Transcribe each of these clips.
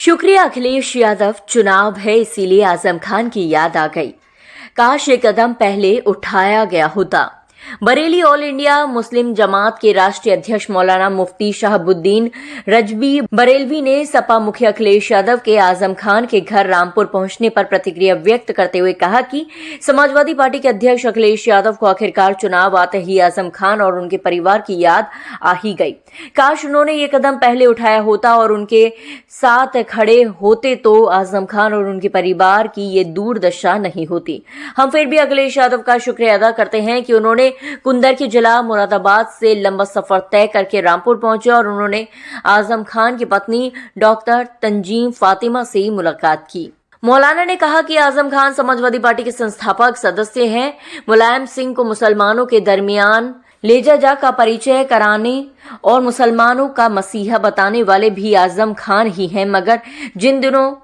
शुक्रिया अखिलेश यादव, चुनाव है इसीलिए आजम खान की याद आ गई। काश एक कदम पहले उठाया गया होता। बरेली ऑल इंडिया मुस्लिम जमात के राष्ट्रीय अध्यक्ष मौलाना मुफ्ती शहाबुद्दीन रजवी बरेलवी ने सपा मुखिया अखिलेश यादव के आजम खान के घर रामपुर पहुंचने पर प्रतिक्रिया व्यक्त करते हुए कहा कि समाजवादी पार्टी के अध्यक्ष अखिलेश यादव को आखिरकार चुनाव आते ही आजम खान और उनके परिवार की याद आ ही गई। काश उन्होंने ये कदम पहले उठाया होता और उनके साथ खड़े होते तो आजम खान और उनके परिवार की ये दुर्दशा नहीं होती। हम फिर भी अखिलेश यादव का शुक्रिया अदा करते हैं कि उन्होंने कुंदर के जिला मुरादाबाद से लंबा सफर तय करके रामपुर पहुंचे और उन्होंने आजम खान की पत्नी डॉक्टर तंजीम फातिमा से मुलाकात की। मौलाना ने कहा कि आजम खान समाजवादी पार्टी के संस्थापक सदस्य हैं। मुलायम सिंह को मुसलमानों के दरमियान लेजा का परिचय कराने और मुसलमानों का मसीहा बताने वाले भी आजम खान ही हैं, मगर जिन दिनों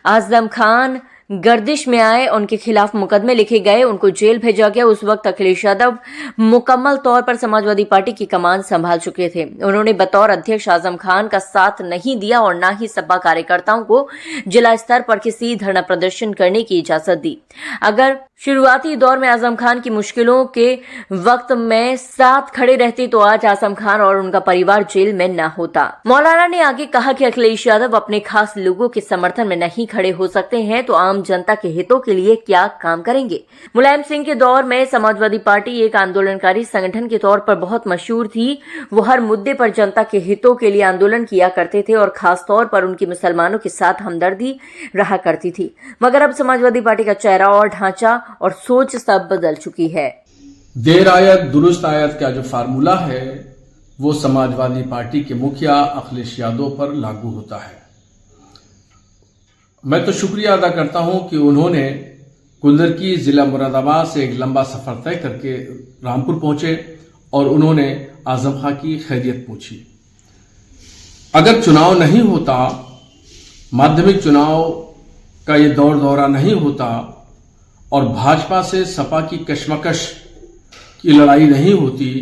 आजम खान गर्दिश में आए, उनके खिलाफ मुकदमे लिखे गए, उनको जेल भेजा गया, उस वक्त अखिलेश यादव मुकम्मल तौर पर समाजवादी पार्टी की कमान संभाल चुके थे। उन्होंने बतौर अध्यक्ष आजम खान का साथ नहीं दिया और न ही सपा कार्यकर्ताओं को जिला स्तर पर किसी धरना प्रदर्शन करने की इजाजत दी। अगर शुरुआती दौर में आजम खान की मुश्किलों के वक्त में साथ खड़े रहते तो आज आजम खान और उनका परिवार जेल में न होता। मौलाना ने आगे कहा कि अखिलेश यादव अपने खास लोगों के समर्थन में नहीं खड़े हो सकते हैं तो आम जनता के हितों के लिए क्या काम करेंगे। मुलायम सिंह के दौर में समाजवादी पार्टी एक आंदोलनकारी संगठन के तौर पर बहुत मशहूर थी। वो हर मुद्दे पर जनता के हितों के लिए आंदोलन किया करते थे और खास तौर पर उनकी मुसलमानों के साथ हमदर्दी रहा करती थी। मगर अब समाजवादी पार्टी का चेहरा और ढांचा और सोच सब बदल चुकी है। देर आयत दुरुस्त आयत का जो फार्मूला है वो समाजवादी पार्टी के मुखिया अखिलेश यादव पर लागू होता है। मैं तो शुक्रिया अदा करता हूं कि उन्होंने कुंदर की जिला मुरादाबाद से एक लंबा सफर तय करके रामपुर पहुंचे और उन्होंने आजम खां की खैरियत पूछी। अगर चुनाव नहीं होता, माध्यमिक चुनाव का ये दौरा नहीं होता और भाजपा से सपा की कशमकश की लड़ाई नहीं होती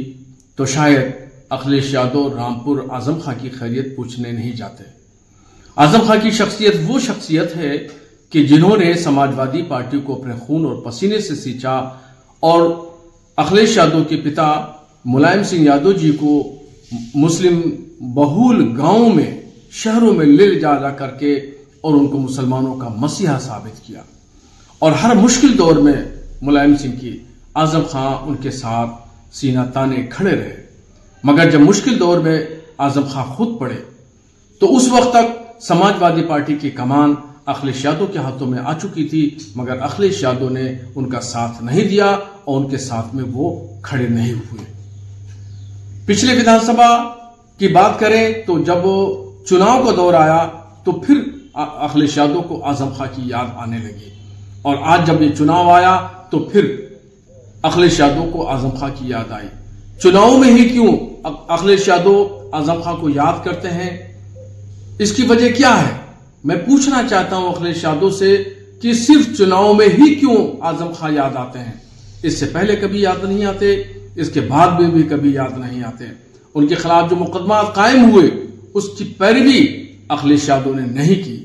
तो शायद अखिलेश यादव रामपुर आजम खां की खैरियत पूछने नहीं जाते। आजम खां की शख्सियत वो शख्सियत है कि जिन्होंने समाजवादी पार्टी को अपने खून और पसीने से सींचा और अखिलेश यादव के पिता मुलायम सिंह यादव जी को मुस्लिम बहुल गांवों में, शहरों में ले जा करके और उनको मुसलमानों का मसीहा साबित किया। और हर मुश्किल दौर में मुलायम सिंह की आजम खां उनके साथ सीना ताने खड़े रहे। मगर जब मुश्किल दौर में आजम खां खुद पड़े तो उस वक्त तक समाजवादी पार्टी की कमान अखिलेश यादव के हाथों में आ चुकी थी, मगर अखिलेश यादव ने उनका साथ नहीं दिया और उनके साथ में वो खड़े नहीं हुए। पिछले विधानसभा की बात करें तो जब चुनाव का दौर आया तो फिर अखिलेश यादव को आजम खां की याद आने लगी और आज जब ये चुनाव आया तो फिर अखिलेश यादव को आजम खां की याद आई। चुनाव में ही क्यों अखिलेश यादव आजम खां को याद करते हैं, इसकी वजह क्या है? मैं पूछना चाहता हूं अखिलेश यादव से कि सिर्फ चुनाव में ही क्यों आजम खां याद आते हैं? इससे पहले कभी याद नहीं आते, इसके बाद में भी कभी याद नहीं आते। उनके खिलाफ जो मुकदमा कायम हुए उसकी पैरवी अखिलेश यादव ने नहीं की।